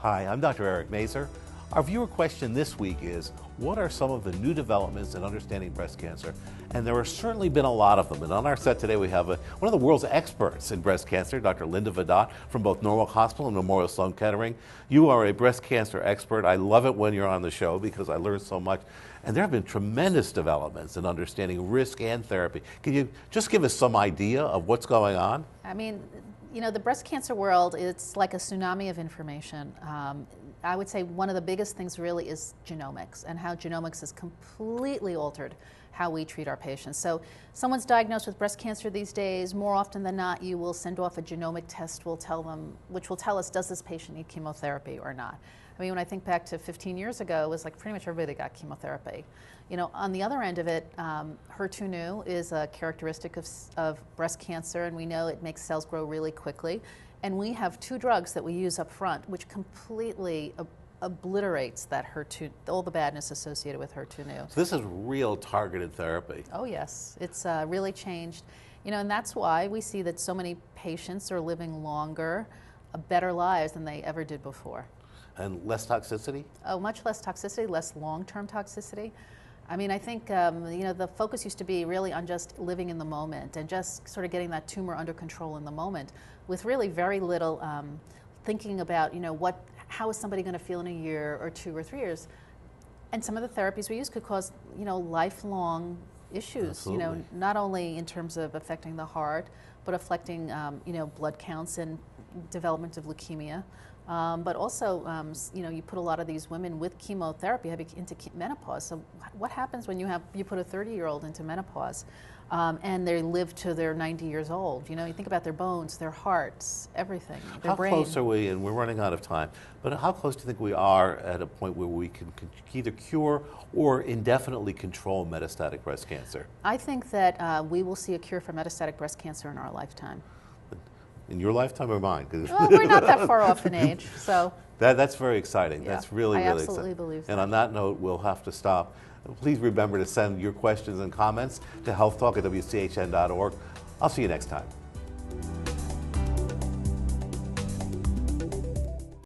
Hi, I'm Dr. Eric Mazer. Our viewer question this week is, what are some of the new developments in understanding breast cancer? And there have certainly been a lot of them. And on our set today, we have one of the world's experts in breast cancer, Dr. Vahdat from both Norwalk Hospital and Memorial Sloan Kettering. You are a breast cancer expert. I love it when you're on the show because I learn so much. And there have been tremendous developments in understanding risk and therapy. Can you just give us some idea of what's going on? I mean, you know, the breast cancer world, it's like a tsunami of information. I would say one of the biggest things really is genomics and how genomics has completely altered how we treat our patients. So someone's diagnosed with breast cancer these days, more often than not, you will send off a genomic test which will tell us, does this patient need chemotherapy or not? I mean, when I think back to 15 years ago, it was like pretty much everybody got chemotherapy. You know, on the other end of it, HER2/neu is a characteristic of breast cancer, and we know it makes cells grow really quickly. And we have two drugs that we use up front, which completely obliterates that HER2, all the badness associated with HER2/neu. So this is real targeted therapy. Oh yes, it's really changed. You know, and that's why we see that so many patients are living longer, better lives than they ever did before. And less toxicity? Oh, much less toxicity, less long-term toxicity. I mean, I think, you know, the focus used to be really on just living in the moment and just sort of getting that tumor under control in the moment with really very little thinking about, you know, how is somebody going to feel in a year or 2 or 3 years. And some of the therapies we use could cause, you know, lifelong issues, Absolutely. you know, not only in terms of affecting the heart, but affecting, you know, blood counts and development of leukemia. But also, you know, you put a lot of these women with chemotherapy into menopause. So what happens when you put a 30-year-old into menopause and they live to their 90 years old? You know, you think about their bones, their hearts, everything, their brain. How close are we, and we're running out of time, but how close do you think we are at a point where we can either cure or indefinitely control metastatic breast cancer? I think that we will see a cure for metastatic breast cancer in our lifetime. In your lifetime or mine? Well, we're not that far off in age, so. That's very exciting. Yeah, that's really exciting. I absolutely believe that. And on that note, we'll have to stop. Please remember to send your questions and comments to healthtalk@wchn.org. I'll see you next time.